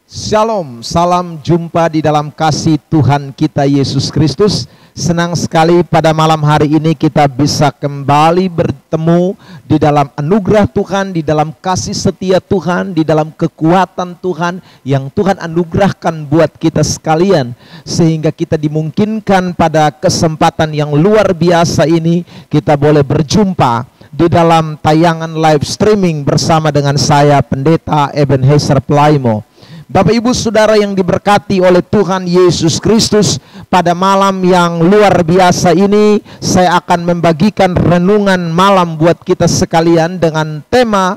Shalom, salam jumpa di dalam kasih Tuhan kita Yesus Kristus. Senang sekali pada malam hari ini kita bisa kembali bertemu di dalam anugerah Tuhan, di dalam kasih setia Tuhan, di dalam kekuatan Tuhan yang Tuhan anugerahkan buat kita sekalian. Sehingga kita dimungkinkan pada kesempatan yang luar biasa ini kita boleh berjumpa di dalam tayangan live streaming bersama dengan saya Pendeta Ebenezer Pelaimo. Bapak Ibu Saudara yang diberkati oleh Tuhan Yesus Kristus, pada malam yang luar biasa ini saya akan membagikan renungan malam buat kita sekalian dengan tema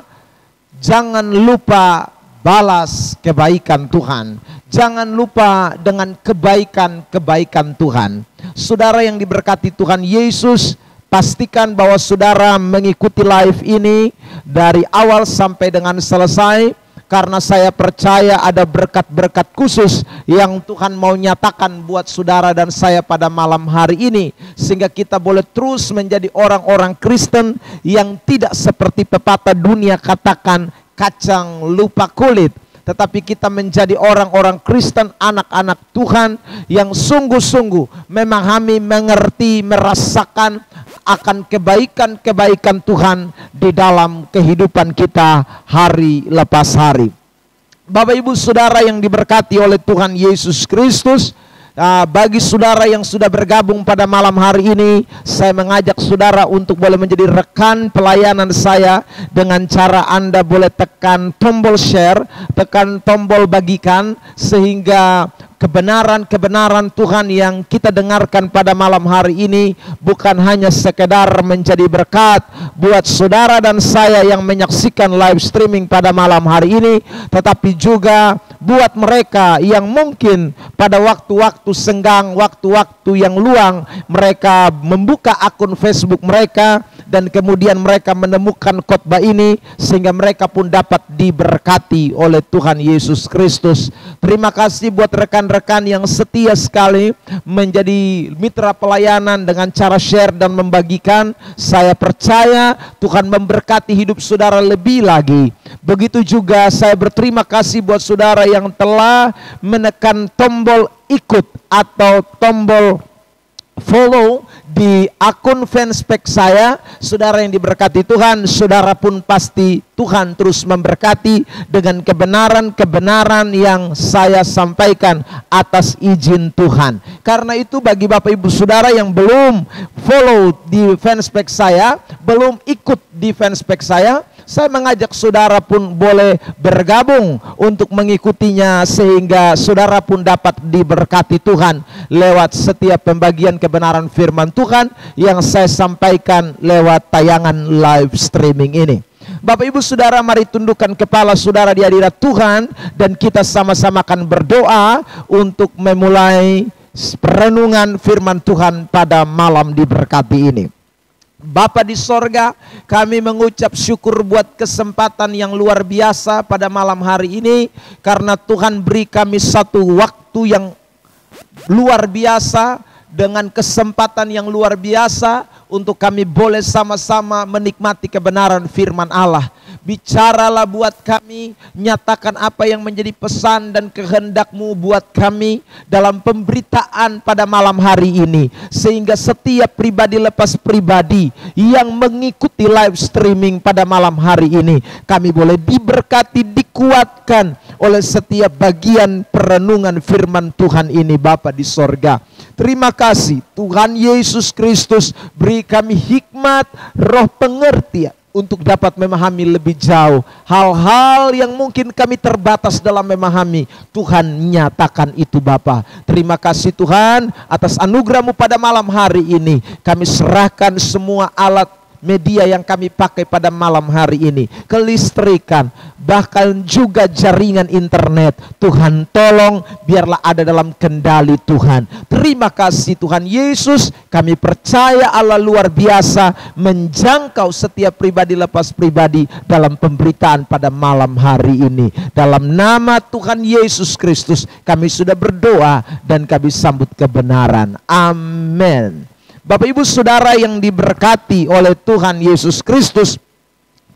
jangan lupa balas kebaikan Tuhan. Jangan lupa dengan kebaikan-kebaikan Tuhan. Saudara yang diberkati Tuhan Yesus, pastikan bahwa saudara mengikuti live ini dari awal sampai dengan selesai. Karena saya percaya ada berkat-berkat khusus yang Tuhan mau nyatakan buat saudara dan saya pada malam hari ini. Sehingga kita boleh terus menjadi orang-orang Kristen yang tidak seperti pepatah dunia katakan kacang lupa kulit. Tetapi kita menjadi orang-orang Kristen, anak-anak Tuhan yang sungguh-sungguh memahami, mengerti, merasakan akan kebaikan-kebaikan Tuhan di dalam kehidupan kita hari lepas hari. Bapak Ibu Saudara yang diberkati oleh Tuhan Yesus Kristus, bagi saudara yang sudah bergabung pada malam hari ini, saya mengajak saudara untuk boleh menjadi rekan pelayanan saya dengan cara Anda boleh tekan tombol share, tekan tombol bagikan, sehingga kebenaran-kebenaran Tuhan yang kita dengarkan pada malam hari ini bukan hanya sekedar menjadi berkat buat saudara dan saya yang menyaksikan live streaming pada malam hari ini, tetapi juga buat mereka yang mungkin pada waktu-waktu senggang, waktu-waktu yang luang, mereka membuka akun Facebook mereka dan kemudian mereka menemukan khotbah ini sehingga mereka pun dapat diberkati oleh Tuhan Yesus Kristus. Terima kasih buat rekan-rekan yang setia sekali menjadi mitra pelayanan dengan cara share dan membagikan. Saya percaya Tuhan memberkati hidup saudara lebih lagi. Begitu juga saya berterima kasih buat saudara yang telah menekan tombol ikut atau tombol follow di akun fanspage saya. Saudara yang diberkati Tuhan, saudara pun pasti Tuhan terus memberkati dengan kebenaran-kebenaran yang saya sampaikan atas izin Tuhan. Karena itu bagi Bapak Ibu Saudara yang belum follow di fanspage saya, belum ikut di fanspage saya mengajak saudara pun boleh bergabung untuk mengikutinya sehingga saudara pun dapat diberkati Tuhan lewat setiap pembagian kebenaran firman Tuhan yang saya sampaikan lewat tayangan live streaming ini. Bapak Ibu Saudara, mari tundukkan kepala saudara di hadirat Tuhan dan kita sama-sama akan berdoa untuk memulai perenungan firman Tuhan pada malam diberkati ini. Bapa di sorga, kami mengucap syukur buat kesempatan yang luar biasa pada malam hari ini, karena Tuhan beri kami satu waktu yang luar biasa dengan kesempatan yang luar biasa untuk kami boleh sama-sama menikmati kebenaran firman Allah. Bicaralah buat kami, nyatakan apa yang menjadi pesan dan kehendak-Mu buat kami dalam pemberitaan pada malam hari ini, sehingga setiap pribadi lepas pribadi yang mengikuti live streaming pada malam hari ini, kami boleh diberkati, dikuatkan oleh setiap bagian perenungan firman Tuhan ini. Bapa di sorga, terima kasih Tuhan Yesus Kristus, beri kami hikmat, roh pengertian untuk dapat memahami lebih jauh hal-hal yang mungkin kami terbatas dalam memahami. Tuhan nyatakan itu Bapa. Terima kasih Tuhan atas anugerah-Mu pada malam hari ini. Kami serahkan semua alat media yang kami pakai pada malam hari ini, kelistrikan, bahkan juga jaringan internet. Tuhan tolong biarlah ada dalam kendali Tuhan. Terima kasih Tuhan Yesus, kami percaya Allah luar biasa menjangkau setiap pribadi lepas pribadi dalam pemberitaan pada malam hari ini. Dalam nama Tuhan Yesus Kristus kami sudah berdoa dan kami sambut kebenaran. Amin. Bapak Ibu Saudara yang diberkati oleh Tuhan Yesus Kristus,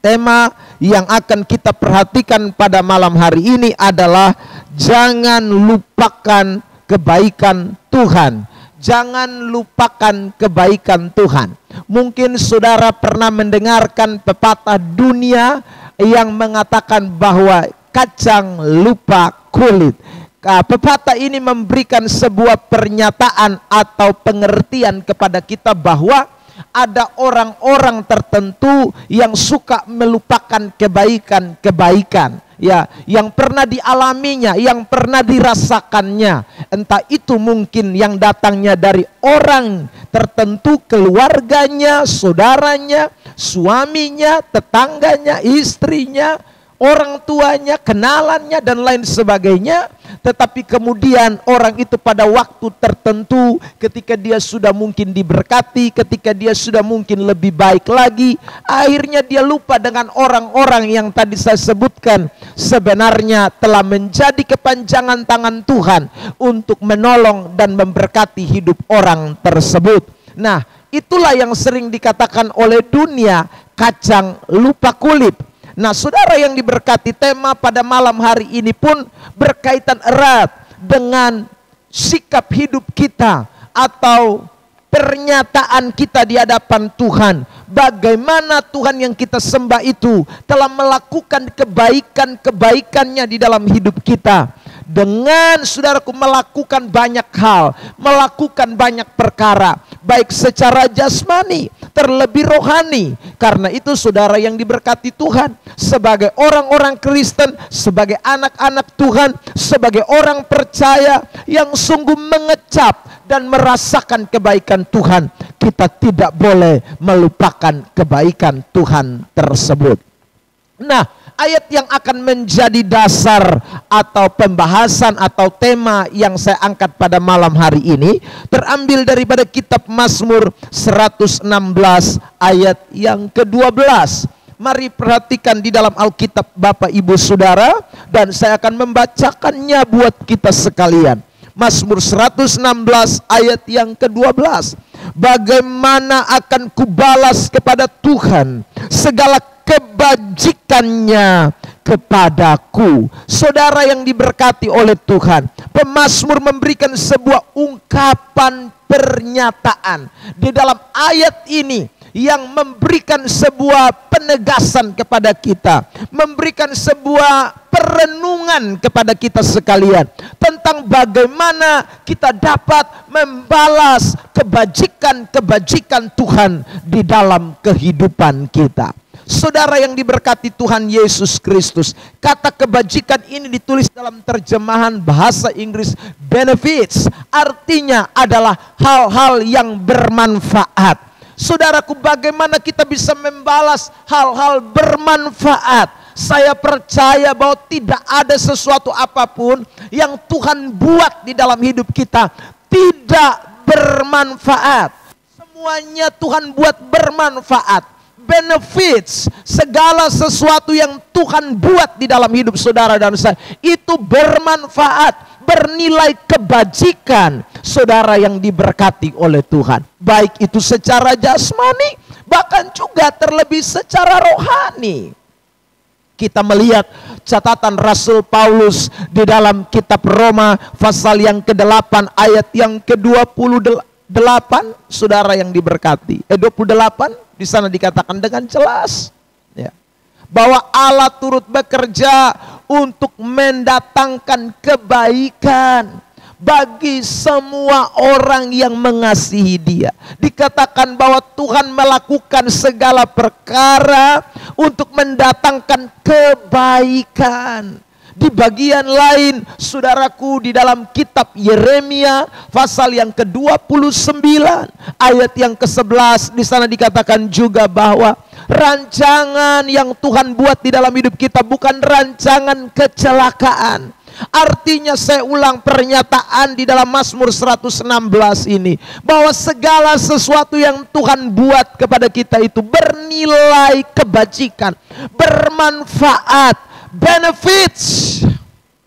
tema yang akan kita perhatikan pada malam hari ini adalah jangan lupakan kebaikan Tuhan. Jangan lupakan kebaikan Tuhan. Mungkin saudara pernah mendengarkan pepatah dunia yang mengatakan bahwa kacang lupa kulit. Pepatah ini memberikan sebuah pernyataan atau pengertian kepada kita bahwa ada orang-orang tertentu yang suka melupakan kebaikan-kebaikan ya, yang pernah dialaminya, yang pernah dirasakannya. Entah itu mungkin yang datangnya dari orang tertentu, keluarganya, saudaranya, suaminya, tetangganya, istrinya, orang tuanya, kenalannya, dan lain sebagainya. Tetapi kemudian orang itu pada waktu tertentu, ketika dia sudah mungkin diberkati, ketika dia sudah mungkin lebih baik lagi, akhirnya dia lupa dengan orang-orang yang tadi saya sebutkan sebenarnya telah menjadi kepanjangan tangan Tuhan untuk menolong dan memberkati hidup orang tersebut. Nah, itulah yang sering dikatakan oleh dunia kacang lupa kulit. Nah, saudara yang diberkati, tema pada malam hari ini pun berkaitan erat dengan sikap hidup kita atau pernyataan kita di hadapan Tuhan. Bagaimana Tuhan yang kita sembah itu telah melakukan kebaikan-kebaikannya di dalam hidup kita. Dengan saudaraku melakukan banyak hal, melakukan banyak perkara, baik secara jasmani, terlebih rohani. Karena itu saudara yang diberkati Tuhan, sebagai orang-orang Kristen, sebagai anak-anak Tuhan, sebagai orang percaya yang sungguh mengecap dan merasakan kebaikan Tuhan, kita tidak boleh melupakan kebaikan Tuhan tersebut. Nah, ayat yang akan menjadi dasar atau pembahasan atau tema yang saya angkat pada malam hari ini terambil daripada kitab Mazmur 116 ayat yang ke-12. Mari perhatikan di dalam Alkitab Bapak Ibu Saudara, dan saya akan membacakannya buat kita sekalian. Mazmur 116 ayat yang ke-12. Bagaimana akan kubalas kepada Tuhan segala kebajikannya kepadaku. Saudara yang diberkati oleh Tuhan, pemazmur memberikan sebuah ungkapan pernyataan di dalam ayat ini yang memberikan sebuah penegasan kepada kita, memberikan sebuah perenungan kepada kita sekalian tentang bagaimana kita dapat membalas kebajikan-kebajikan Tuhan di dalam kehidupan kita. Saudara yang diberkati Tuhan Yesus Kristus, kata kebajikan ini ditulis dalam terjemahan bahasa Inggris benefits, artinya adalah hal-hal yang bermanfaat. Saudaraku, bagaimana kita bisa membalas hal-hal bermanfaat? Saya percaya bahwa tidak ada sesuatu apapun yang Tuhan buat di dalam hidup kita tidak bermanfaat. Semuanya Tuhan buat bermanfaat. Benefits, segala sesuatu yang Tuhan buat di dalam hidup saudara dan saya itu bermanfaat, bernilai kebajikan. Saudara yang diberkati oleh Tuhan, baik itu secara jasmani, bahkan juga terlebih secara rohani. Kita melihat catatan Rasul Paulus di dalam kitab Roma pasal yang ke-8 ayat yang ke-28. Saudara yang diberkati, 28 di sana dikatakan dengan jelas ya, bahwa Allah turut bekerja untuk mendatangkan kebaikan bagi semua orang yang mengasihi Dia. Dikatakan bahwa Tuhan melakukan segala perkara untuk mendatangkan kebaikan. Di bagian lain, saudaraku, di dalam kitab Yeremia pasal yang ke-29 ayat yang ke-11 di sana dikatakan juga bahwa rancangan yang Tuhan buat di dalam hidup kita bukan rancangan kecelakaan. Artinya saya ulang pernyataan di dalam Mazmur 116 ini, bahwa segala sesuatu yang Tuhan buat kepada kita itu bernilai kebajikan, bermanfaat, benefits.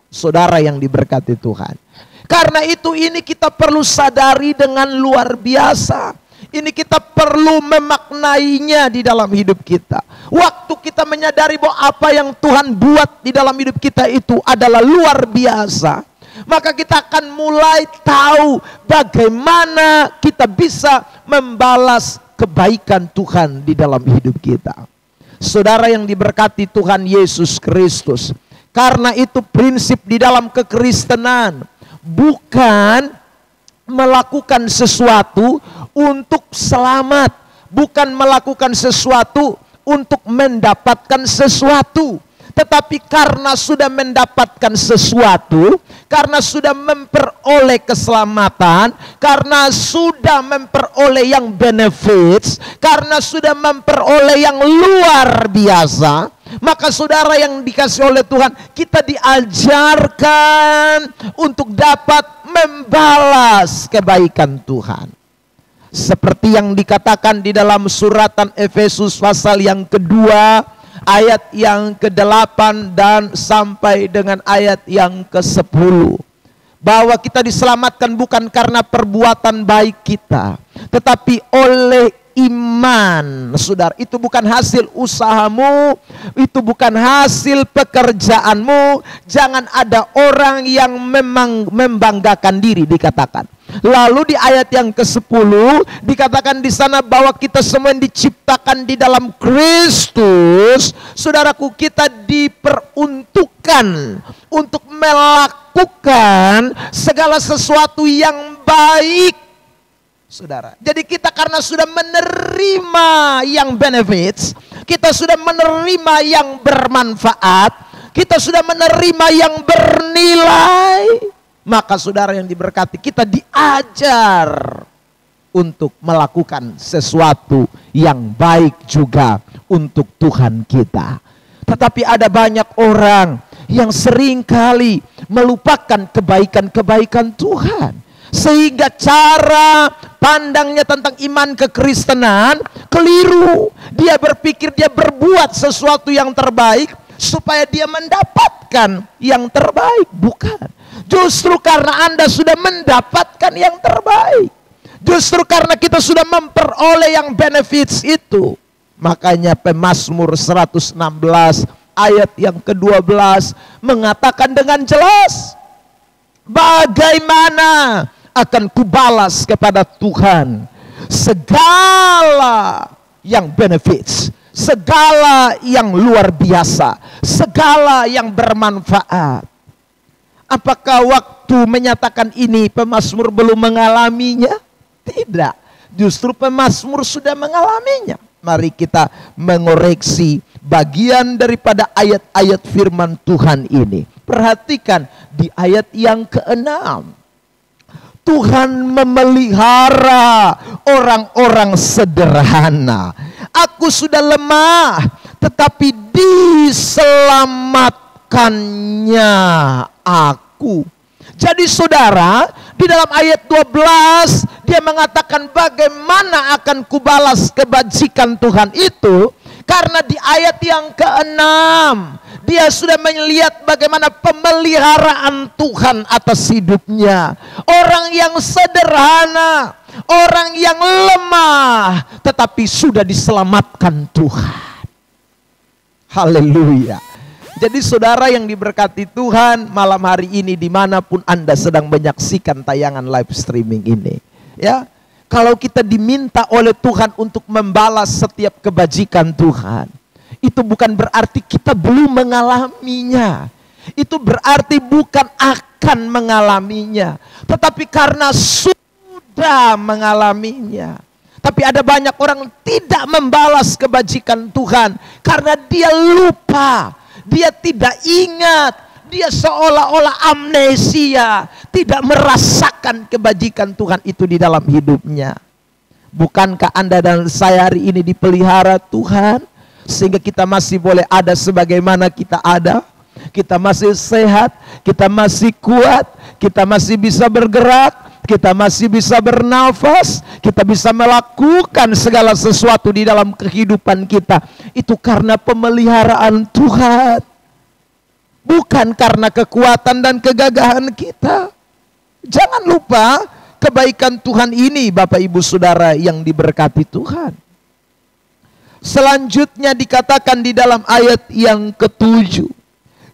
Saudara yang diberkati Tuhan, karena itu ini kita perlu sadari dengan luar biasa. Ini kita perlu memaknainya di dalam hidup kita. Waktu kita menyadari bahwa apa yang Tuhan buat di dalam hidup kita itu adalah luar biasa, maka kita akan mulai tahu bagaimana kita bisa membalas kebaikan Tuhan di dalam hidup kita. Saudara yang diberkati Tuhan Yesus Kristus, karena itu prinsip di dalam kekristenan bukan melakukan sesuatu untuk selamat, bukan melakukan sesuatu untuk mendapatkan sesuatu, tetapi karena sudah mendapatkan sesuatu, karena sudah memperoleh keselamatan, karena sudah memperoleh yang benefits, karena sudah memperoleh yang luar biasa, maka saudara yang dikasih oleh Tuhan, kita diajarkan untuk dapat membalas kebaikan Tuhan. Seperti yang dikatakan di dalam suratan Efesus pasal yang kedua, ayat yang ke-8 dan sampai dengan ayat yang ke-10. Bahwa kita diselamatkan bukan karena perbuatan baik kita, tetapi oleh iman. Saudara, itu bukan hasil usahamu, itu bukan hasil pekerjaanmu. Jangan ada orang yang memang membanggakan diri, dikatakan. Lalu di ayat yang ke-10 dikatakan di sana bahwa kita semua diciptakan di dalam Kristus. Saudaraku, kita diperuntukkan untuk melakukan segala sesuatu yang baik. Saudara, jadi kita karena sudah menerima yang benefits, kita sudah menerima yang bermanfaat, kita sudah menerima yang bernilai, maka saudara yang diberkati, kita diajar untuk melakukan sesuatu yang baik juga untuk Tuhan kita. Tetapi ada banyak orang yang seringkali melupakan kebaikan-kebaikan Tuhan, sehingga cara pandangnya tentang iman kekristenan keliru. Dia berpikir dia berbuat sesuatu yang terbaik supaya dia mendapatkan yang terbaik. Bukan. Justru karena Anda sudah mendapatkan yang terbaik, justru karena kita sudah memperoleh yang benefits itu, makanya Pemazmur 116 ayat yang ke-12 mengatakan dengan jelas, bagaimana akan kubalas kepada Tuhan segala yang benefits, segala yang luar biasa, segala yang bermanfaat. Apakah waktu menyatakan ini pemazmur belum mengalaminya? Tidak, justru pemazmur sudah mengalaminya. Mari kita mengoreksi bagian daripada ayat-ayat firman Tuhan ini. Perhatikan di ayat yang ke-6. Tuhan memelihara orang-orang sederhana. Aku sudah lemah, tetapi diselamatkannya aku. Jadi saudara, di dalam ayat 12 dia mengatakan bagaimana akan kubalas kebajikan Tuhan itu. Karena di ayat yang ke-6 dia sudah melihat bagaimana pemeliharaan Tuhan atas hidupnya. Orang yang sederhana, orang yang lemah, tetapi sudah diselamatkan Tuhan. Haleluya. Jadi saudara yang diberkati Tuhan, malam hari ini dimanapun Anda sedang menyaksikan tayangan live streaming ini, ya, kalau kita diminta oleh Tuhan untuk membalas setiap kebajikan Tuhan, itu bukan berarti kita belum mengalaminya. Itu berarti bukan akan mengalaminya, tetapi karena sudah mengalaminya. Tapi ada banyak orang tidak membalas kebajikan Tuhan karena dia lupa. Dia tidak ingat, dia seolah-olah amnesia, tidak merasakan kebajikan Tuhan itu di dalam hidupnya. Bukankah Anda dan saya hari ini dipelihara Tuhan, sehingga kita masih boleh ada sebagaimana kita ada? Kita masih sehat, kita masih kuat, kita masih bisa bergerak, kita masih bisa bernafas, kita bisa melakukan segala sesuatu di dalam kehidupan kita. Itu karena pemeliharaan Tuhan, bukan karena kekuatan dan kegagahan kita. Jangan lupa, kebaikan Tuhan ini, Bapak Ibu Saudara yang diberkati Tuhan. Selanjutnya dikatakan di dalam ayat yang ke-7,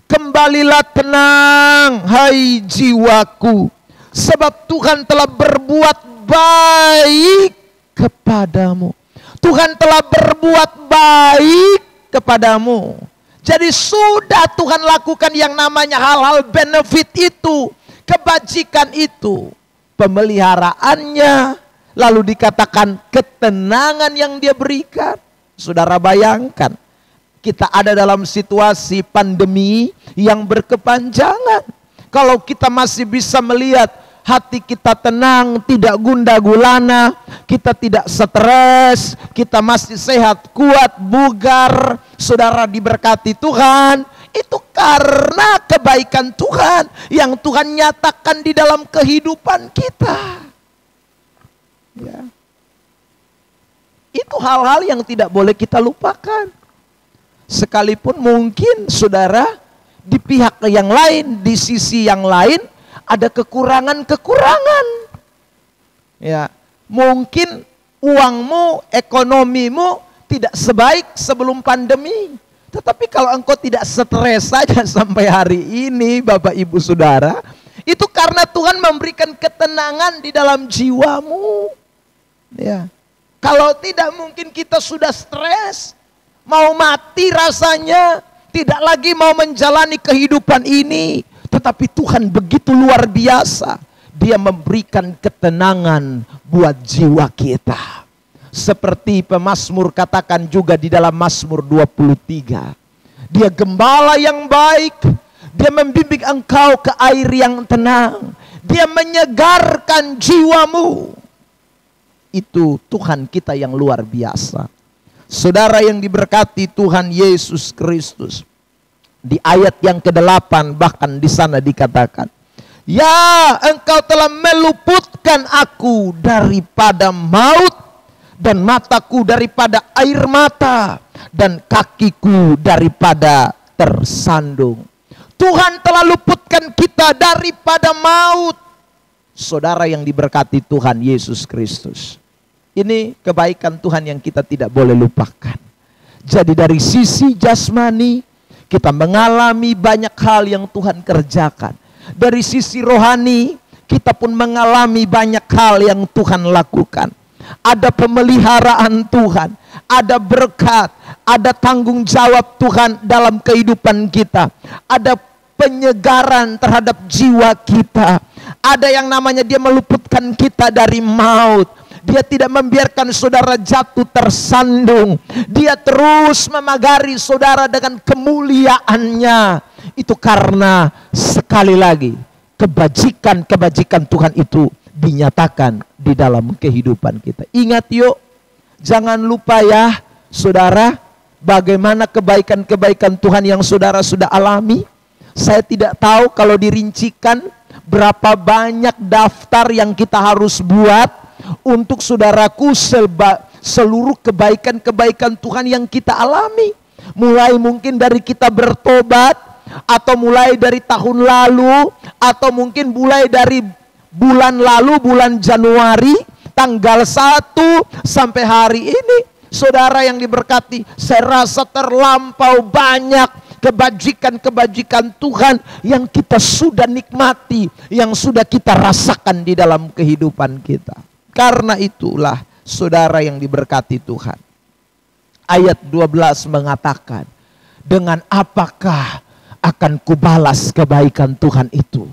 kembalilah tenang hai jiwaku, sebab Tuhan telah berbuat baik kepadamu. Tuhan telah berbuat baik kepadamu. Jadi sudah Tuhan lakukan yang namanya hal-hal benefit itu, kebajikan itu, pemeliharaannya, lalu dikatakan ketenangan yang Dia berikan. Saudara bayangkan, kita ada dalam situasi pandemi yang berkepanjangan. Kalau kita masih bisa melihat hati kita tenang, tidak gundah gulana, kita tidak stres, kita masih sehat, kuat, bugar, saudara diberkati Tuhan, itu karena kebaikan Tuhan yang Tuhan nyatakan di dalam kehidupan kita. Ya. Itu hal-hal yang tidak boleh kita lupakan. Sekalipun mungkin saudara di pihak yang lain, di sisi yang lain ada kekurangan-kekurangan. Ya, mungkin uangmu, ekonomimu tidak sebaik sebelum pandemi. Tetapi kalau engkau tidak stres saja sampai hari ini, Bapak Ibu Saudara, itu karena Tuhan memberikan ketenangan di dalam jiwamu. Ya. Kalau tidak mungkin kita sudah stres, mau mati rasanya, tidak lagi mau menjalani kehidupan ini. Tetapi Tuhan begitu luar biasa, Dia memberikan ketenangan buat jiwa kita. Seperti pemazmur katakan juga di dalam Mazmur 23. Dia gembala yang baik, Dia membimbing engkau ke air yang tenang, Dia menyegarkan jiwamu. Itu Tuhan kita yang luar biasa. Saudara yang diberkati Tuhan Yesus Kristus, di ayat yang ke-8 bahkan di sana dikatakan, ya, engkau telah meluputkan aku daripada maut, dan mataku daripada air mata, dan kakiku daripada tersandung. Tuhan telah luputkan kita daripada maut. Saudara yang diberkati Tuhan Yesus Kristus, ini kebaikan Tuhan yang kita tidak boleh lupakan. Jadi dari sisi jasmani kita mengalami banyak hal yang Tuhan kerjakan. Dari sisi rohani kita pun mengalami banyak hal yang Tuhan lakukan. Ada pemeliharaan Tuhan, ada berkat, ada tanggung jawab Tuhan dalam kehidupan kita, ada penyegaran terhadap jiwa kita, ada yang namanya Dia meluputkan kita dari maut. Dia tidak membiarkan saudara jatuh tersandung. Dia terus memagari saudara dengan kemuliaannya. Itu karena sekali lagi kebajikan-kebajikan Tuhan itu dinyatakan di dalam kehidupan kita. Ingat yuk, jangan lupa ya saudara, bagaimana kebaikan-kebaikan Tuhan yang saudara sudah alami. Saya tidak tahu kalau dirincikan berapa banyak daftar yang kita harus buat untuk saudaraku seluruh kebaikan-kebaikan Tuhan yang kita alami. Mulai mungkin dari kita bertobat, atau mulai dari tahun lalu, atau mungkin mulai dari bulan lalu, bulan Januari, tanggal 1 sampai hari ini. Saudara yang diberkati, saya rasa terlampau banyak kebajikan-kebajikan Tuhan yang kita sudah nikmati, yang sudah kita rasakan di dalam kehidupan kita. Karena itulah saudara yang diberkati Tuhan, ayat 12 mengatakan, dengan apakah akan kubalas kebaikan Tuhan itu?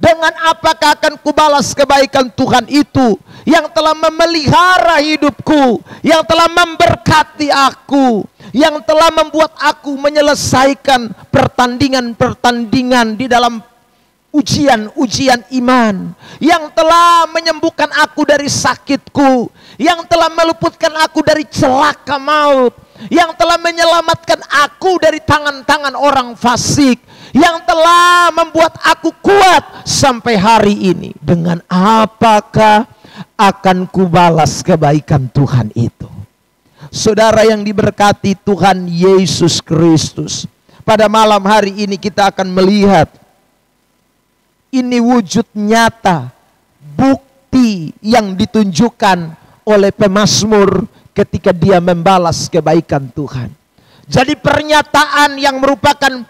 Dengan apakah akan kubalas kebaikan Tuhan itu yang telah memelihara hidupku, yang telah memberkati aku, yang telah membuat aku menyelesaikan pertandingan-pertandingan di dalam ujian-ujian iman, yang telah menyembuhkan aku dari sakitku, yang telah meluputkan aku dari celaka maut, yang telah menyelamatkan aku dari tangan-tangan orang fasik, yang telah membuat aku kuat sampai hari ini. Dengan apakah akan kubalas kebaikan Tuhan itu? Saudara yang diberkati Tuhan Yesus Kristus, pada malam hari ini kita akan melihat ini wujud nyata, bukti bukti yang ditunjukkan oleh pemazmur ketika dia membalas kebaikan Tuhan. Jadi pernyataan yang merupakan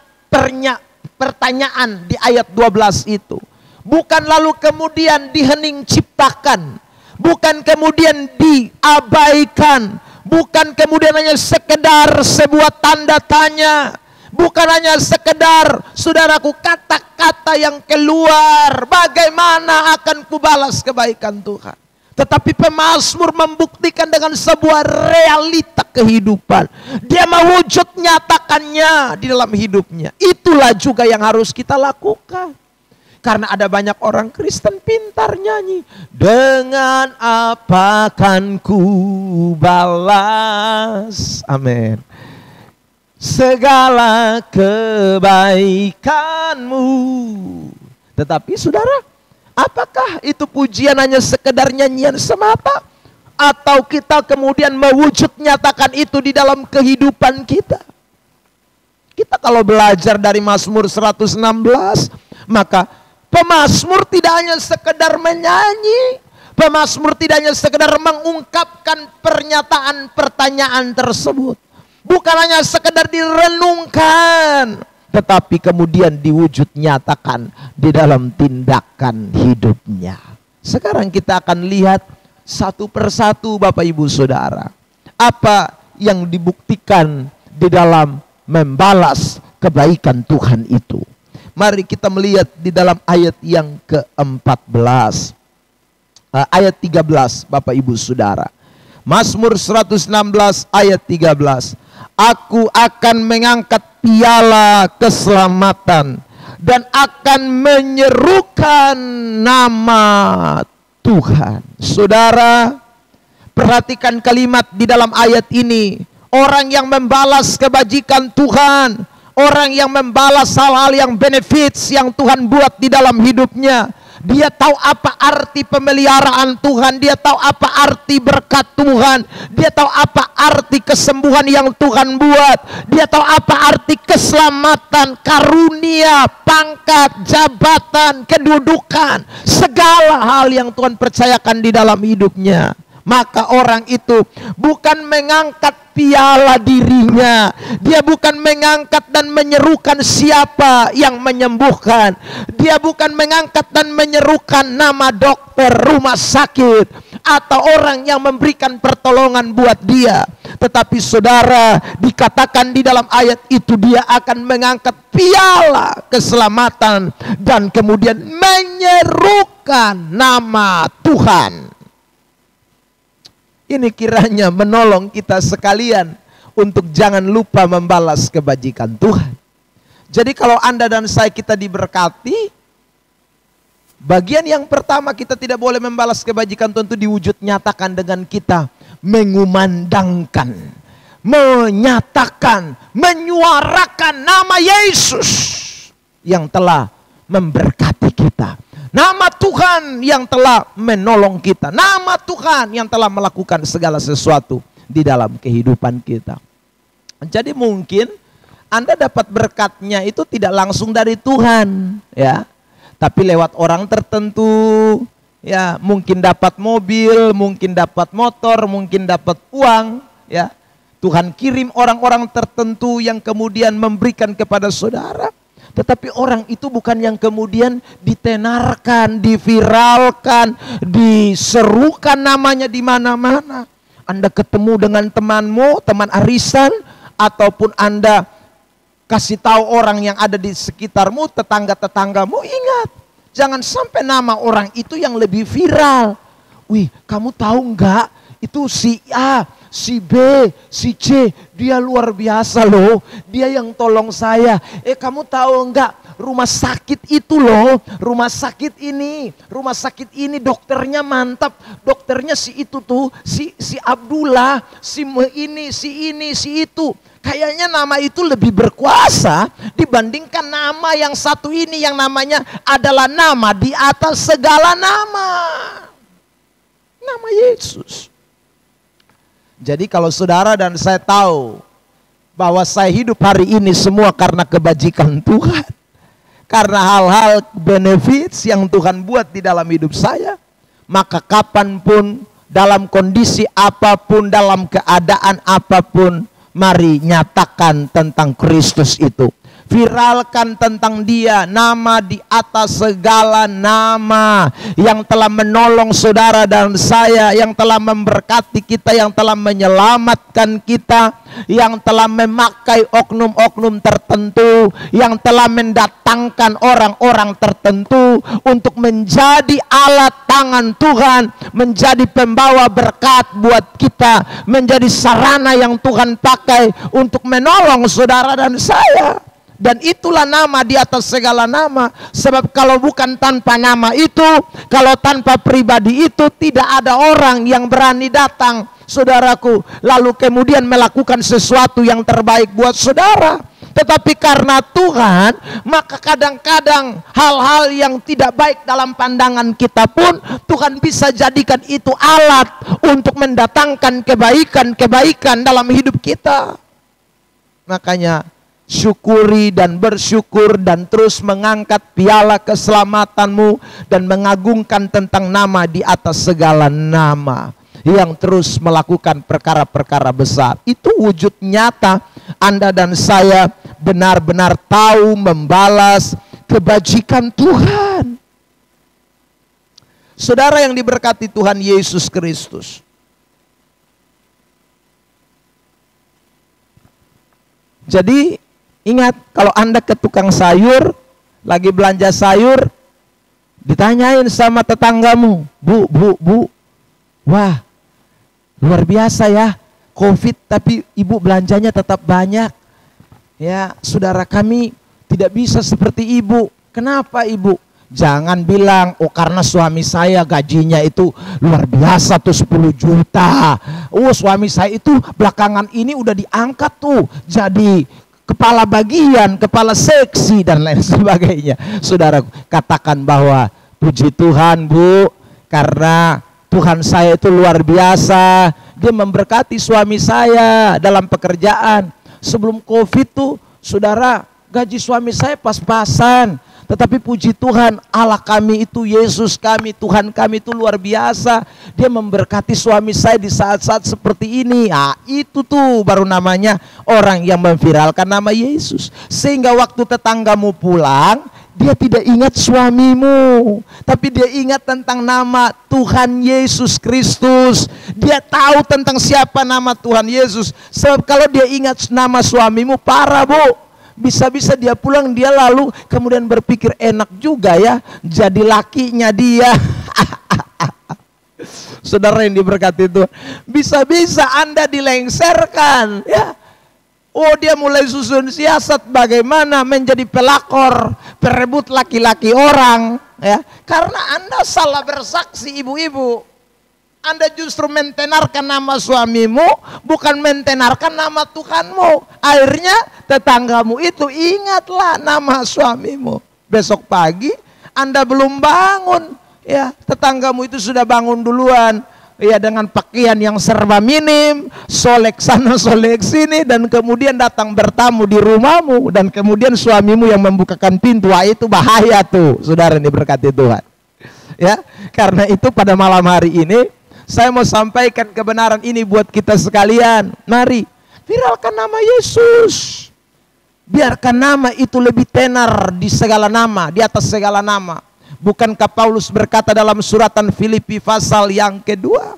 pertanyaan di ayat 12 itu bukan lalu kemudian dihening ciptakan, bukan kemudian diabaikan, bukan kemudian hanya sekedar sebuah tanda tanya, bukan hanya sekedar, saudaraku, kata-kata yang keluar, bagaimana akan kubalas kebaikan Tuhan. Tetapi pemazmur membuktikan dengan sebuah realita kehidupan. Dia mewujud nyatakannya di dalam hidupnya. Itulah juga yang harus kita lakukan. Karena ada banyak orang Kristen pintar nyanyi. Dengan apa kan ku balas, amin, segala kebaikanmu. Tetapi saudara, apakah itu pujian hanya sekedar nyanyian semata? Atau kita kemudian mewujud nyatakan itu di dalam kehidupan kita? Kita kalau belajar dari Mazmur 116, maka pemazmur tidak hanya sekedar menyanyi, pemazmur tidak hanya sekedar mengungkapkan pernyataan pertanyaan tersebut. Bukan hanya sekedar direnungkan, tetapi kemudian diwujud nyatakan di dalam tindakan hidupnya. Sekarang kita akan lihat satu persatu Bapak Ibu Saudara, apa yang dibuktikan di dalam membalas kebaikan Tuhan itu. Mari kita melihat di dalam ayat yang ke-14, ayat 13 Bapak Ibu Saudara. Mazmur 116 ayat 13. Aku akan mengangkat piala keselamatan dan akan menyerukan nama Tuhan. Saudara, perhatikan kalimat di dalam ayat ini. Orang yang membalas kebajikan Tuhan, orang yang membalas hal-hal yang benefits yang Tuhan buat di dalam hidupnya, dia tahu apa arti pemeliharaan Tuhan, dia tahu apa arti berkat Tuhan, dia tahu apa arti kesembuhan yang Tuhan buat, dia tahu apa arti keselamatan, karunia, pangkat, jabatan, kedudukan, segala hal yang Tuhan percayakan di dalam hidupnya. Maka orang itu bukan mengangkat piala dirinya, dia bukan mengangkat dan menyerukan siapa yang menyembuhkan, dia bukan mengangkat dan menyerukan nama dokter, rumah sakit, atau orang yang memberikan pertolongan buat dia. Tetapi saudara, dikatakan di dalam ayat itu dia akan mengangkat piala keselamatan dan kemudian menyerukan nama Tuhan. Ini kiranya menolong kita sekalian untuk jangan lupa membalas kebajikan Tuhan. Jadi kalau Anda dan saya kita diberkati, bagian yang pertama kita tidak boleh membalas kebajikan Tuhan itu diwujud nyatakan dengan kita mengumandangkan, menyatakan, menyuarakan nama Yesus yang telah memberkati kita. Nama Tuhan yang telah menolong kita. Nama Tuhan yang telah melakukan segala sesuatu di dalam kehidupan kita. Jadi mungkin Anda dapat berkatnya itu tidak langsung dari Tuhan, ya. Tapi lewat orang tertentu, ya, mungkin dapat mobil, mungkin dapat motor, mungkin dapat uang, ya. Tuhan kirim orang-orang tertentu yang kemudian memberikan kepada saudara. Tetapi orang itu bukan yang kemudian ditenarkan, diviralkan, diserukan namanya di mana-mana. Anda ketemu dengan temanmu, teman arisan, ataupun Anda kasih tahu orang yang ada di sekitarmu, tetangga-tetanggamu, ingat, jangan sampai nama orang itu yang lebih viral. Wih, kamu tahu enggak? Itu si A, si B, si C, dia luar biasa loh. Dia yang tolong saya. Kamu tahu enggak? Rumah sakit itu loh, rumah sakit ini dokternya mantap. Dokternya si itu tuh, si Abdullah, si ini, si itu. Kayaknya nama itu lebih berkuasa dibandingkan nama yang satu ini yang namanya adalah nama di atas segala nama. Nama Yesus. Jadi kalau saudara dan saya tahu bahwa saya hidup hari ini semua karena kebajikan Tuhan, karena hal-hal benefits yang Tuhan buat di dalam hidup saya, maka kapanpun, dalam kondisi apapun, dalam keadaan apapun, mari nyatakan tentang Kristus itu. Viralkan tentang Dia, nama di atas segala nama, yang telah menolong saudara dan saya, yang telah memberkati kita, yang telah menyelamatkan kita, yang telah memakai oknum-oknum tertentu, yang telah mendatangkan orang-orang tertentu untuk menjadi alat tangan Tuhan, menjadi pembawa berkat buat kita, menjadi sarana yang Tuhan pakai untuk menolong saudara dan saya. Dan itulah nama di atas segala nama. Sebab kalau bukan tanpa nama itu, kalau tanpa pribadi itu, tidak ada orang yang berani datang, saudaraku, lalu kemudian melakukan sesuatu yang terbaik buat saudara. Tetapi karena Tuhan, maka kadang-kadang hal-hal yang tidak baik dalam pandangan kita pun Tuhan bisa jadikan itu alat untuk mendatangkan kebaikan-kebaikan dalam hidup kita. Makanya syukuri dan bersyukur dan terus mengangkat piala keselamatanmu dan mengagungkan tentang nama di atas segala nama, yang terus melakukan perkara-perkara besar. Itu wujud nyata Anda dan saya benar-benar tahu membalas kebajikan Tuhan. Saudara yang diberkati Tuhan Yesus Kristus, jadi ingat, kalau Anda ke tukang sayur, lagi belanja sayur, ditanyain sama tetanggamu, Bu, wah, luar biasa ya, COVID tapi ibu belanjanya tetap banyak. Ya, saudara kami tidak bisa seperti ibu. Kenapa ibu? Jangan bilang, oh karena suami saya gajinya itu luar biasa tuh 10 juta. Oh suami saya itu belakangan ini udah diangkat tuh jadi kepala bagian, kepala seksi dan lain sebagainya. Saudara, katakan bahwa puji Tuhan Bu, karena Tuhan saya itu luar biasa. Dia memberkati suami saya dalam pekerjaan. Sebelum COVID tuh, saudara, gaji suami saya pas-pasan. Tetapi puji Tuhan, Allah kami itu, Yesus kami, Tuhan kami itu luar biasa. Dia memberkati suami saya di saat-saat seperti ini. Ah, itu tuh baru namanya orang yang memviralkan nama Yesus. Sehingga waktu tetanggamu pulang, dia tidak ingat suamimu, tapi dia ingat tentang nama Tuhan Yesus Kristus. Dia tahu tentang siapa nama Tuhan Yesus. Sebab kalau dia ingat nama suamimu, parah Bu. Bisa-bisa dia pulang, dia lalu kemudian berpikir, enak juga ya jadi lakinya dia. Saudara yang diberkati Tuhan, bisa-bisa Anda dilengserkan ya. Oh, dia mulai susun siasat bagaimana menjadi pelakor, perebut laki-laki orang ya. Karena Anda salah bersaksi, ibu-ibu. Anda justru mentenarkan nama suamimu, bukan mentenarkan nama Tuhanmu. Akhirnya tetanggamu itu ingatlah nama suamimu. Besok pagi Anda belum bangun, ya tetanggamu itu sudah bangun duluan, ya dengan pakaian yang serba minim, solek sana solek sini, dan kemudian datang bertamu di rumahmu, dan kemudian suamimu yang membukakan pintu. Wah, itu bahaya tuh, saudara yang diberkati Tuhan. Ya, karena itu pada malam hari ini saya mau sampaikan kebenaran ini buat kita sekalian. Mari viralkan nama Yesus. Biarkan nama itu lebih tenar di segala nama, di atas segala nama. Bukankah Paulus berkata dalam suratan Filipi pasal yang kedua,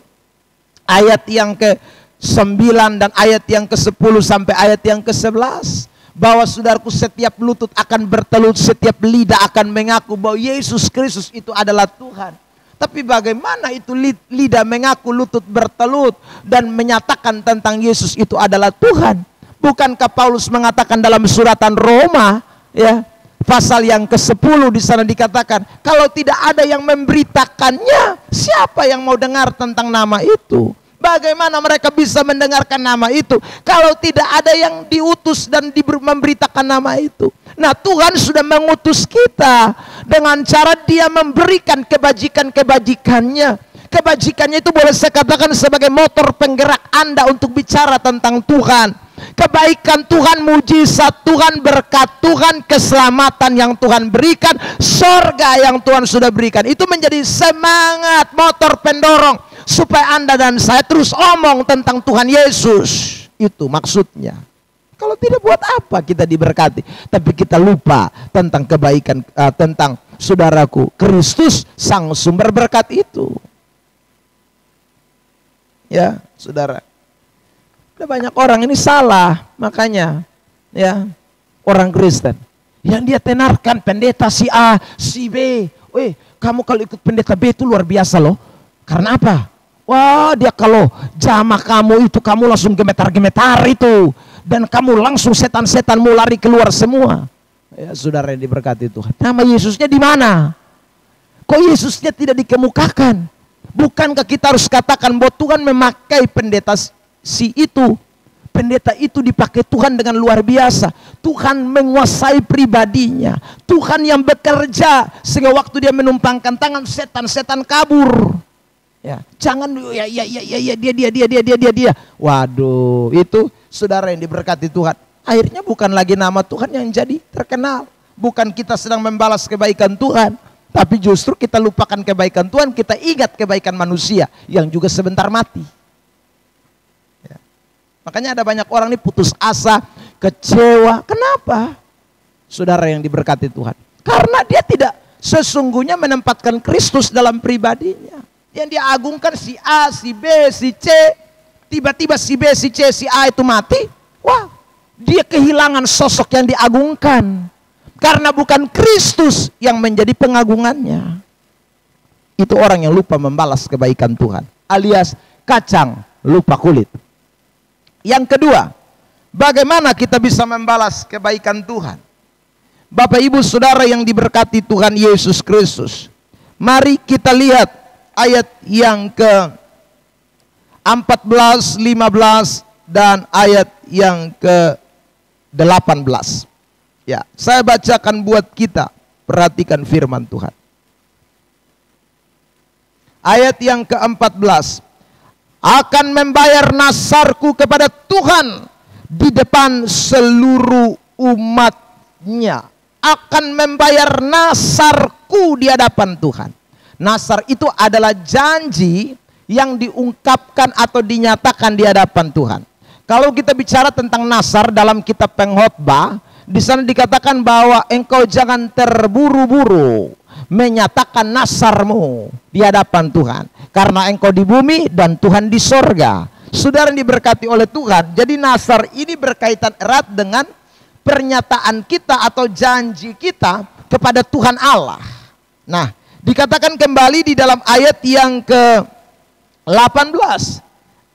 ayat yang ke-9 dan ayat yang ke-10 sampai ayat yang ke-11, bahwa saudaraku, setiap lutut akan bertelut, setiap lidah akan mengaku bahwa Yesus Kristus itu adalah Tuhan. Tapi bagaimana itu lidah mengaku, lutut bertelut dan menyatakan tentang Yesus itu adalah Tuhan? Bukankah Paulus mengatakan dalam suratan Roma ya, pasal yang ke-10 di sana dikatakan, kalau tidak ada yang memberitakannya, siapa yang mau dengar tentang nama itu? Bagaimana mereka bisa mendengarkan nama itu kalau tidak ada yang diutus dan memberitakan nama itu? Nah, Tuhan sudah mengutus kita dengan cara Dia memberikan kebajikan-kebajikannya. Kebajikannya itu boleh saya katakan sebagai motor penggerak Anda untuk bicara tentang Tuhan. Kebaikan Tuhan, mujizat Tuhan, berkat Tuhan, keselamatan yang Tuhan berikan, sorga yang Tuhan sudah berikan. Itu menjadi semangat, motor pendorong supaya Anda dan saya terus omong tentang Tuhan Yesus. Itu maksudnya. Kalau tidak, buat apa kita diberkati? Tapi kita lupa tentang kebaikan, tentang saudaraku, Kristus sang sumber berkat itu. Ya, saudara. Ada banyak orang ini salah, makanya ya, orang Kristen yang dia tenarkan pendeta si A, si B. Weh, kamu kalau ikut pendeta B itu luar biasa loh. Karena apa? Wah, dia kalau jamah kamu itu kamu langsung gemetar-gemetar itu. Dan kamu langsung setan-setanmu lari keluar semua. Ya, saudara yang diberkati Tuhan. Nama Yesusnya di mana? Kok Yesusnya tidak dikemukakan? Bukankah kita harus katakan bahwa Tuhan memakai pendeta si itu? Pendeta itu dipakai Tuhan dengan luar biasa. Tuhan menguasai pribadinya. Tuhan yang bekerja sehingga waktu dia menumpangkan tangan, setan-setan kabur. Ya, jangan dia. Waduh, itu saudara yang diberkati Tuhan. Akhirnya bukan lagi nama Tuhan yang jadi terkenal. Bukan kita sedang membalas kebaikan Tuhan, tapi justru kita lupakan kebaikan Tuhan, kita ingat kebaikan manusia yang juga sebentar mati. Ya. Makanya ada banyak orang ini putus asa, kecewa. Kenapa? Saudara yang diberkati Tuhan. Karena dia tidak sesungguhnya menempatkan Kristus dalam pribadinya. Yang dia agungkan si A, si B, si C. Tiba-tiba si B, si C, si A itu mati. Wah, dia kehilangan sosok yang diagungkan. Karena bukan Kristus yang menjadi pengagungannya. Itu orang yang lupa membalas kebaikan Tuhan. Alias kacang lupa kulit. Yang kedua, bagaimana kita bisa membalas kebaikan Tuhan? Bapak Ibu Saudara yang diberkati Tuhan Yesus Kristus. Mari kita lihat ayat yang ke-14, 15 dan ayat yang ke-18. Ya, saya bacakan buat kita. Perhatikan firman Tuhan. Ayat yang ke-14. Akan membayar nasarku kepada Tuhan di depan seluruh umatnya. Akan membayar nasarku di hadapan Tuhan. Nasar itu adalah janji yang diungkapkan atau dinyatakan di hadapan Tuhan. Kalau kita bicara tentang nasar dalam kitab Pengkhotbah, di sana dikatakan bahwa engkau jangan terburu-buru menyatakan nasarmu di hadapan Tuhan, karena engkau di bumi dan Tuhan di sorga. Saudara yang diberkati oleh Tuhan, jadi nasar ini berkaitan erat dengan pernyataan kita atau janji kita kepada Tuhan Allah. Nah, dikatakan kembali di dalam ayat yang ke-18.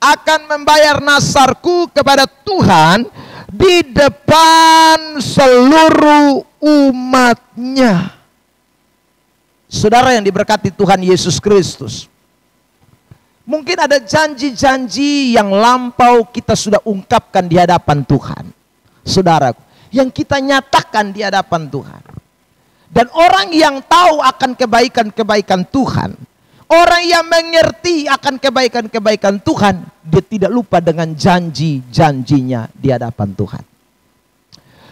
Akan membayar nasarku kepada Tuhan di depan seluruh umatnya. Saudara yang diberkati Tuhan Yesus Kristus. Mungkin ada janji-janji yang lampau kita sudah ungkapkan di hadapan Tuhan. Saudara, yang kita nyatakan di hadapan Tuhan. Dan orang yang tahu akan kebaikan-kebaikan Tuhan, orang yang mengerti akan kebaikan-kebaikan Tuhan, dia tidak lupa dengan janji-janjinya di hadapan Tuhan.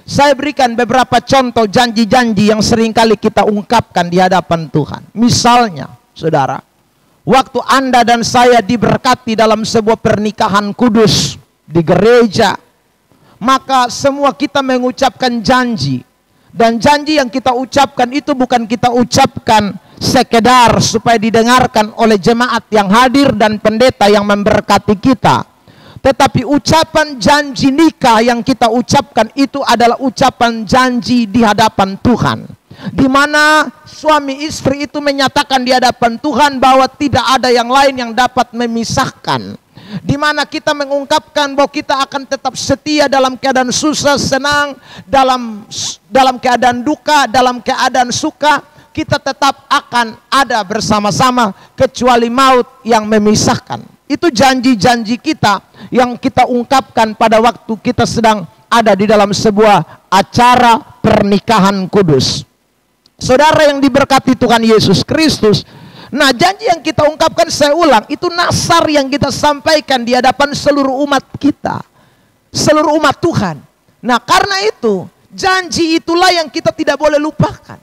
Saya berikan beberapa contoh janji-janji yang seringkali kita ungkapkan di hadapan Tuhan. Misalnya, saudara, waktu Anda dan saya diberkati dalam sebuah pernikahan kudus di gereja, maka semua kita mengucapkan janji. Dan janji yang kita ucapkan itu bukan kita ucapkan sekedar supaya didengarkan oleh jemaat yang hadir dan pendeta yang memberkati kita. Tetapi ucapan janji nikah yang kita ucapkan itu adalah ucapan janji di hadapan Tuhan. Di mana suami istri itu menyatakan di hadapan Tuhan bahwa tidak ada yang lain yang dapat memisahkan. Di mana kita mengungkapkan bahwa kita akan tetap setia dalam keadaan susah, senang, dalam keadaan duka, dalam keadaan suka, kita tetap akan ada bersama-sama kecuali maut yang memisahkan. Itu janji-janji kita yang kita ungkapkan pada waktu kita sedang ada di dalam sebuah acara pernikahan kudus. Saudara yang diberkati Tuhan Yesus Kristus, nah janji yang kita ungkapkan, saya ulang, itu nasar yang kita sampaikan di hadapan seluruh umat kita. seluruh umat Tuhan. Nah, karena itu janji itulah yang kita tidak boleh lupakan.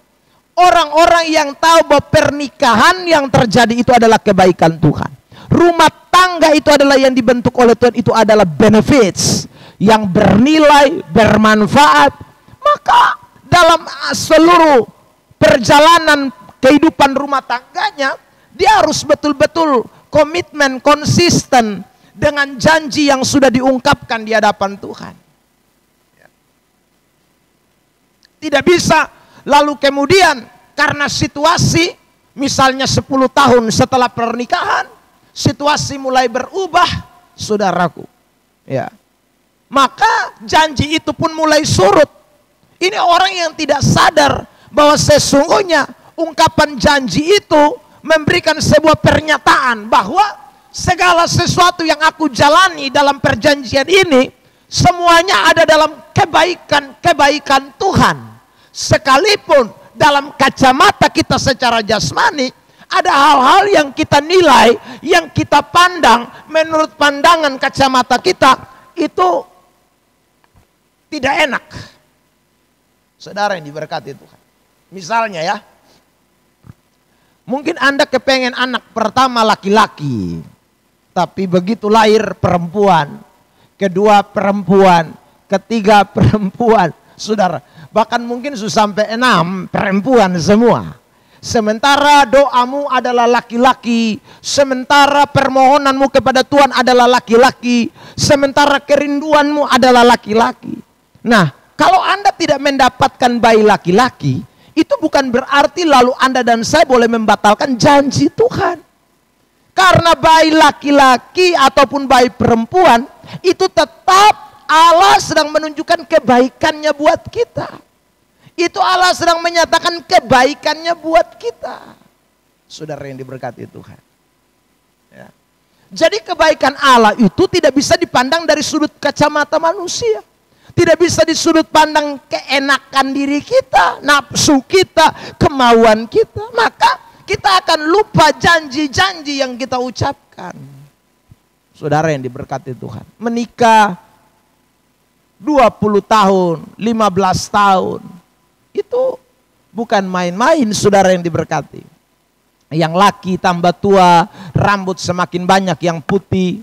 Orang-orang yang tahu bahwa pernikahan yang terjadi itu adalah kebaikan Tuhan. Rumah tangga itu adalah yang dibentuk oleh Tuhan, itu adalah benefits yang bernilai, bermanfaat. Maka dalam seluruh perjalanan kehidupan rumah tangganya, dia harus betul-betul komitmen, konsisten dengan janji yang sudah diungkapkan di hadapan Tuhan. Tidak bisa lalu kemudian karena situasi, misalnya 10 tahun setelah pernikahan, situasi mulai berubah, saudaraku. Ya. Maka janji itu pun mulai surut. Ini orang yang tidak sadar bahwa sesungguhnya ungkapan janji itu memberikan sebuah pernyataan bahwa segala sesuatu yang aku jalani dalam perjanjian ini semuanya ada dalam kebaikan Tuhan. Sekalipun dalam kacamata kita secara jasmani ada hal-hal yang kita nilai, yang kita pandang menurut pandangan kacamata kita itu tidak enak. Saudara yang diberkati Tuhan. Misalnya ya, mungkin Anda kepengen anak pertama laki-laki, tapi begitu lahir perempuan, kedua perempuan, ketiga perempuan, saudara, bahkan mungkin sampai 6 perempuan semua. Sementara doamu adalah laki-laki, sementara permohonanmu kepada Tuhan adalah laki-laki, sementara kerinduanmu adalah laki-laki. Nah, kalau Anda tidak mendapatkan bayi laki-laki, itu bukan berarti lalu Anda dan saya boleh membatalkan janji Tuhan. Karena bayi laki-laki ataupun bayi perempuan, itu tetap Allah sedang menunjukkan kebaikannya buat kita. Itu Allah sedang menyatakan kebaikannya buat kita. Saudara yang diberkati Tuhan. Ya. Jadi kebaikan Allah itu tidak bisa dipandang dari sudut kacamata manusia. Tidak bisa di sudut pandang keenakan diri kita, nafsu kita, kemauan kita. Maka kita akan lupa janji-janji yang kita ucapkan. Saudara yang diberkati Tuhan. Menikah 20 tahun, 15 tahun. Itu bukan main-main, saudara yang diberkati. Yang laki tambah tua, rambut semakin banyak yang putih.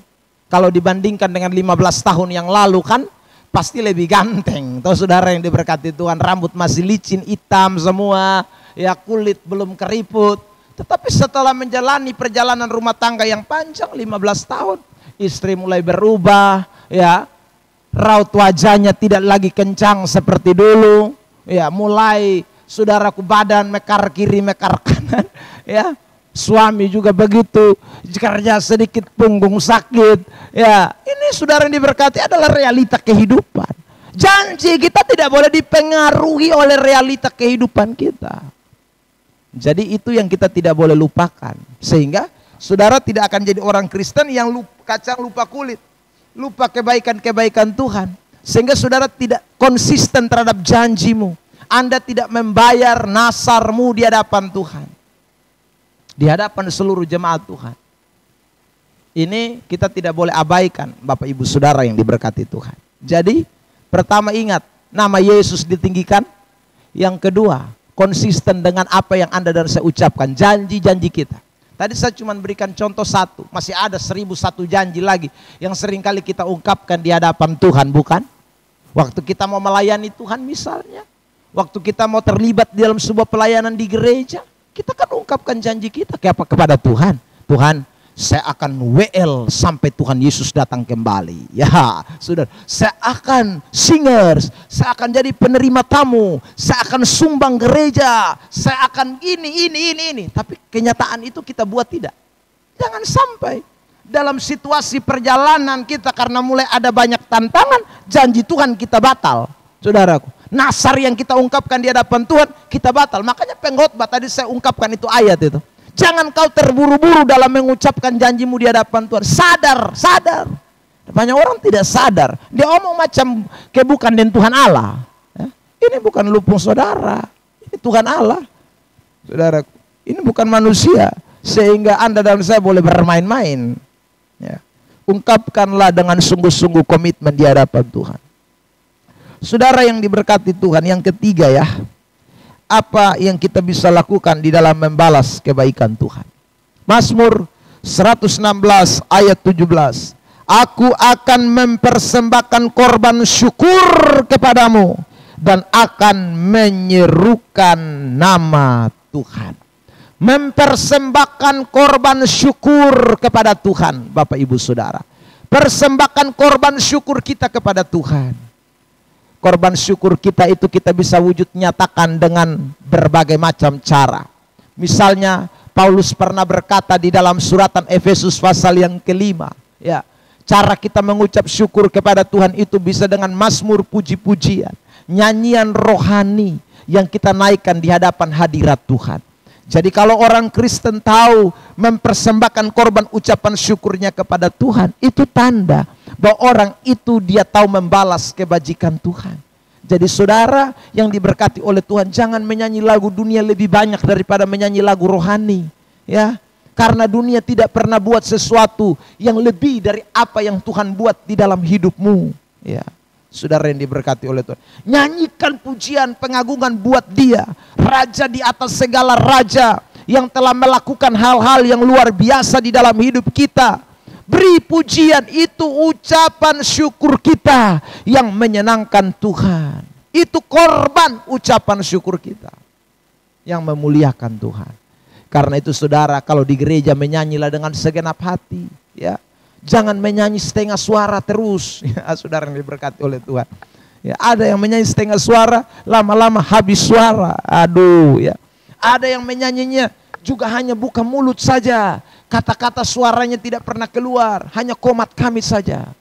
Kalau dibandingkan dengan 15 tahun yang lalu kan pasti lebih ganteng. Tahu saudara yang diberkati Tuhan, rambut masih licin, hitam semua, ya kulit belum keriput. Tetapi setelah menjalani perjalanan rumah tangga yang panjang 15 tahun, istri mulai berubah, ya. Raut wajahnya tidak lagi kencang seperti dulu, ya. Mulai saudaraku badan mekar kiri, mekar kanan, ya. Suami juga begitu, kerja sedikit punggung sakit, ya. Ini saudara yang diberkati adalah realita kehidupan. Janji kita tidak boleh dipengaruhi oleh realita kehidupan kita. Jadi itu yang kita tidak boleh lupakan. Sehingga saudara tidak akan jadi orang Kristen yang kacang lupa kulit, lupa kebaikan-kebaikan Tuhan. Sehingga saudara tidak konsisten terhadap janjimu. Anda tidak membayar nasarmu di hadapan Tuhan, di hadapan seluruh jemaat Tuhan. Ini kita tidak boleh abaikan, Bapak Ibu Saudara yang diberkati Tuhan. Jadi pertama ingat, nama Yesus ditinggikan. Yang kedua, konsisten dengan apa yang Anda dan saya ucapkan, janji-janji kita. Tadi saya cuma berikan contoh satu, masih ada 1001 janji lagi yang seringkali kita ungkapkan di hadapan Tuhan, bukan? Waktu kita mau melayani Tuhan misalnya, waktu kita mau terlibat di dalam sebuah pelayanan di gereja, kita kan ungkapkan janji kita kepada Tuhan. Tuhan, saya akan WL sampai Tuhan Yesus datang kembali. Ya, saudara, saya akan singers, saya akan jadi penerima tamu, saya akan sumbang gereja, saya akan ini. Tapi kenyataan itu kita buat tidak. Jangan sampai dalam situasi perjalanan kita karena mulai ada banyak tantangan, janji Tuhan kita batal. Saudaraku, nasar yang kita ungkapkan di hadapan Tuhan kita batal. Makanya pengkhotbah tadi saya ungkapkan itu ayat itu. Jangan kau terburu-buru dalam mengucapkan janjimu di hadapan Tuhan. Sadar. Banyak orang tidak sadar. Dia omong macam bukan dengan Tuhan Allah. Ya. Ini bukan lupung saudara. Ini Tuhan Allah. Saudara, ini bukan manusia. Sehingga Anda dan saya boleh bermain-main. Ya. Ungkapkanlah dengan sungguh-sungguh komitmen di hadapan Tuhan. Saudara yang diberkati Tuhan, yang ketiga ya, apa yang kita bisa lakukan di dalam membalas kebaikan Tuhan. Mazmur 116 ayat 17. Aku akan mempersembahkan korban syukur kepadamu dan akan menyerukan nama Tuhan. Mempersembahkan korban syukur kepada Tuhan, Bapak Ibu Saudara. Persembahkan korban syukur kita kepada Tuhan. Korban syukur kita itu kita bisa wujud nyatakan dengan berbagai macam cara. Misalnya Paulus pernah berkata di dalam suratan Efesus pasal yang kelima, ya, cara kita mengucap syukur kepada Tuhan itu bisa dengan mazmur, puji-pujian, nyanyian rohani yang kita naikkan di hadapan hadirat Tuhan. Jadi kalau orang Kristen tahu mempersembahkan korban ucapan syukurnya kepada Tuhan, itu tanda bahwa orang itu dia tahu membalas kebajikan Tuhan. Jadi saudara yang diberkati oleh Tuhan, jangan menyanyi lagu dunia lebih banyak daripada menyanyi lagu rohani, ya. Karena dunia tidak pernah buat sesuatu yang lebih dari apa yang Tuhan buat di dalam hidupmu, ya. Saudara yang diberkati oleh Tuhan, nyanyikan pujian pengagungan buat Dia, Raja di atas segala raja, yang telah melakukan hal-hal yang luar biasa di dalam hidup kita. Beri pujian, itu ucapan syukur kita yang menyenangkan Tuhan. Itu korban ucapan syukur kita yang memuliakan Tuhan. Karena itu saudara, kalau di gereja menyanyilah dengan segenap hati, ya. Jangan menyanyi setengah suara terus, ya, saudara yang diberkati oleh Tuhan. Ya, ada yang menyanyi setengah suara, lama-lama habis suara. Aduh, ya. Ada yang menyanyinya juga hanya buka mulut saja, kata-kata suaranya tidak pernah keluar, hanya komat kami saja.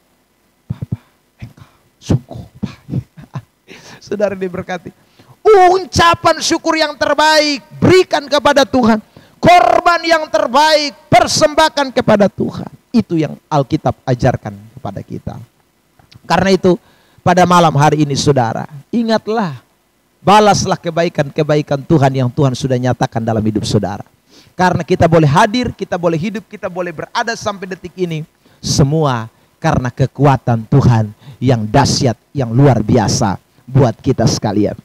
Bapa, Engkau sungguh baik. Saudara diberkati. Ucapan syukur yang terbaik berikan kepada Tuhan. Korban yang terbaik persembahkan kepada Tuhan. Itu yang Alkitab ajarkan kepada kita. Karena itu pada malam hari ini saudara, ingatlah, balaslah kebaikan-kebaikan Tuhan yang Tuhan sudah nyatakan dalam hidup saudara. Karena kita boleh hadir, kita boleh hidup, kita boleh berada sampai detik ini, semua karena kekuatan Tuhan yang dahsyat, yang luar biasa buat kita sekalian.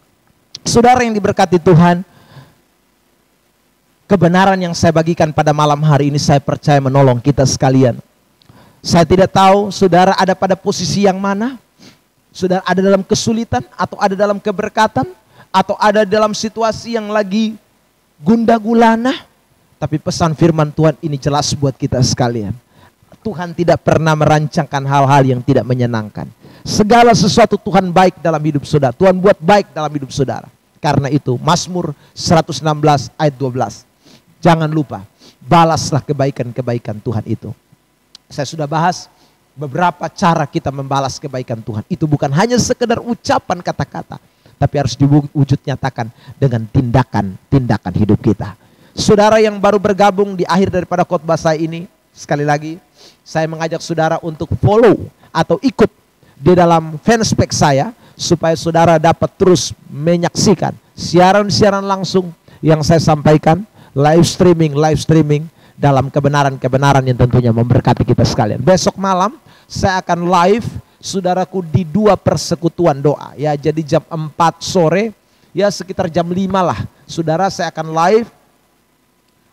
Saudara yang diberkati Tuhan, kebenaran yang saya bagikan pada malam hari ini saya percaya menolong kita sekalian. Saya tidak tahu saudara ada pada posisi yang mana. Saudara ada dalam kesulitan, atau ada dalam keberkatan, atau ada dalam situasi yang lagi gundah gulana. Tapi pesan firman Tuhan ini jelas buat kita sekalian. Tuhan tidak pernah merancangkan hal-hal yang tidak menyenangkan. Segala sesuatu Tuhan baik dalam hidup saudara. Tuhan buat baik dalam hidup saudara. Karena itu Mazmur 116 ayat 12. Jangan lupa, balaslah kebaikan-kebaikan Tuhan itu. Saya sudah bahas beberapa cara kita membalas kebaikan Tuhan. Itu bukan hanya sekedar ucapan kata-kata, tapi harus diwujud nyatakan dengan tindakan hidup kita. Saudara yang baru bergabung di akhir daripada khotbah saya ini, sekali lagi saya mengajak saudara untuk follow atau ikut di dalam fanspage saya, supaya saudara dapat terus menyaksikan siaran-siaran langsung yang saya sampaikan, live streaming dalam kebenaran-kebenaran yang tentunya memberkati kita sekalian. Besok malam saya akan live saudaraku di 2 persekutuan doa, ya. Jadi jam 4 sore, ya sekitar jam 5 lah. Saudara, saya akan live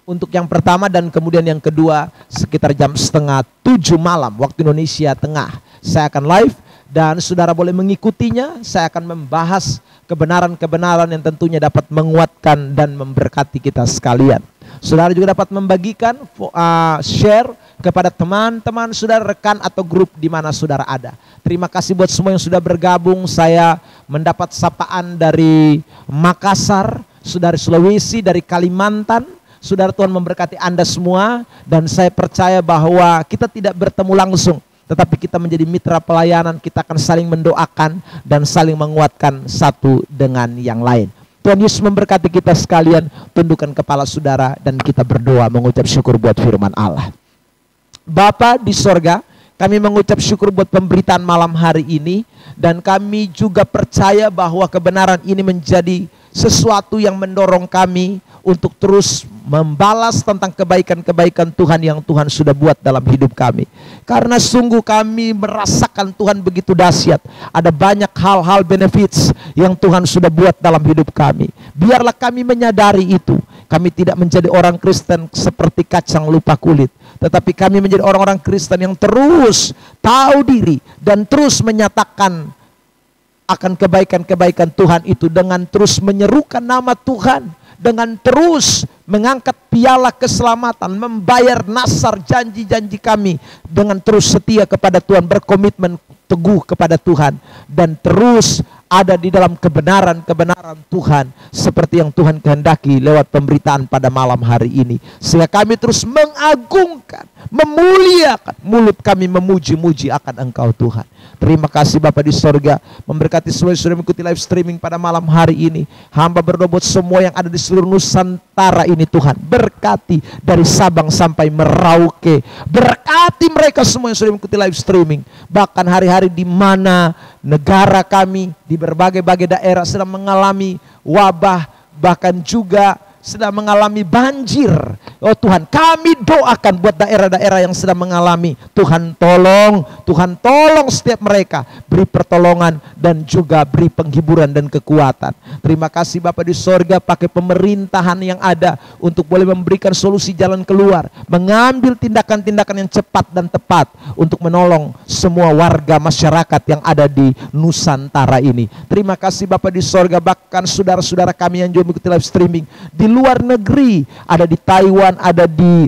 untuk yang pertama, dan kemudian yang kedua sekitar jam 6:30 malam waktu Indonesia Tengah. Saya akan live dan saudara boleh mengikutinya. Saya akan membahas kebenaran-kebenaran yang tentunya dapat menguatkan dan memberkati kita sekalian. Saudara juga dapat membagikan, share kepada teman-teman saudara, rekan atau grup di mana saudara ada. Terima kasih buat semua yang sudah bergabung. Saya mendapat sapaan dari Makassar, saudara Sulawesi, dari Kalimantan. Saudara, Tuhan memberkati Anda semua, dan saya percaya bahwa kita tidak bertemu langsung, tetapi kita menjadi mitra pelayanan. Kita akan saling mendoakan dan saling menguatkan satu dengan yang lain. Tuhan Yesus memberkati kita sekalian. Tundukkan kepala saudara dan kita berdoa mengucap syukur buat firman Allah. Bapa di sorga, kami mengucap syukur buat pemberitaan malam hari ini, dan kami juga percaya bahwa kebenaran ini menjadi sesuatu yang mendorong kami untuk terus membalas tentang kebaikan-kebaikan Tuhan yang Tuhan sudah buat dalam hidup kami. Karena sungguh kami merasakan Tuhan begitu dahsyat. Ada banyak hal-hal benefits yang Tuhan sudah buat dalam hidup kami. Biarlah kami menyadari itu. Kami tidak menjadi orang Kristen seperti kacang lupa kulit, tetapi kami menjadi orang-orang Kristen yang terus tahu diri dan terus menyatakan akan kebaikan-kebaikan Tuhan itu dengan terus menyerukan nama Tuhan, dengan terus mengangkat piala keselamatan, membayar nasar janji-janji kami, dengan terus setia kepada Tuhan, berkomitmen teguh kepada Tuhan, dan terus ada di dalam kebenaran-kebenaran Tuhan seperti yang Tuhan kehendaki lewat pemberitaan pada malam hari ini. Sehingga kami terus mengagungkan, memuliakan, mulut kami memuji-muji akan Engkau Tuhan. Terima kasih Bapa di sorga, memberkati semua yang sudah mengikuti live streaming pada malam hari ini. Hamba berdoa buat semua yang ada di seluruh Nusantara ini Tuhan. Berkati dari Sabang sampai Merauke. Berkati mereka semua yang sudah mengikuti live streaming. Bahkan hari-hari di mana negara kami di berbagai-bagai daerah sedang mengalami wabah, bahkan juga sedang mengalami banjir. Oh Tuhan, kami doakan buat daerah-daerah yang sedang mengalami. Tuhan tolong setiap mereka. Beri pertolongan dan juga beri penghiburan dan kekuatan. Terima kasih Bapa di sorga, pakai pemerintahan yang ada untuk boleh memberikan solusi jalan keluar. Mengambil tindakan-tindakan yang cepat dan tepat untuk menolong semua warga masyarakat yang ada di Nusantara ini. Terima kasih Bapa di sorga, bahkan saudara-saudara kami yang juga mengikuti live streaming di luar negeri, ada di Taiwan, ada di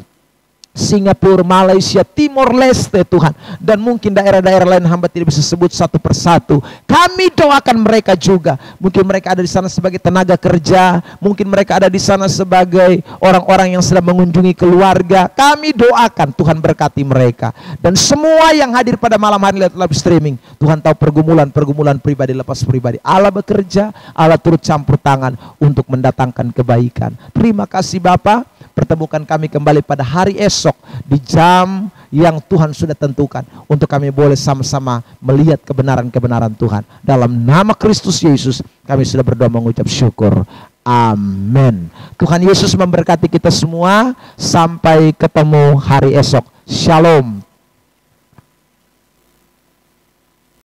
Singapura, Malaysia, Timor Leste Tuhan, dan mungkin daerah-daerah lain hamba tidak bisa sebut satu persatu. Kami doakan mereka juga. Mungkin mereka ada di sana sebagai tenaga kerja, mungkin mereka ada di sana sebagai orang-orang yang sedang mengunjungi keluarga. Kami doakan Tuhan berkati mereka. Dan semua yang hadir pada malam hari live streaming, Tuhan tahu pergumulan pribadi lepas pribadi. Allah bekerja, Allah turut campur tangan untuk mendatangkan kebaikan. Terima kasih Bapa. Pertemukan kami kembali pada hari esok di jam yang Tuhan sudah tentukan untuk kami boleh sama-sama melihat kebenaran-kebenaran Tuhan. Dalam nama Kristus Yesus kami sudah berdoa mengucap syukur. Amin. Tuhan Yesus memberkati kita semua. Sampai ketemu hari esok. Shalom.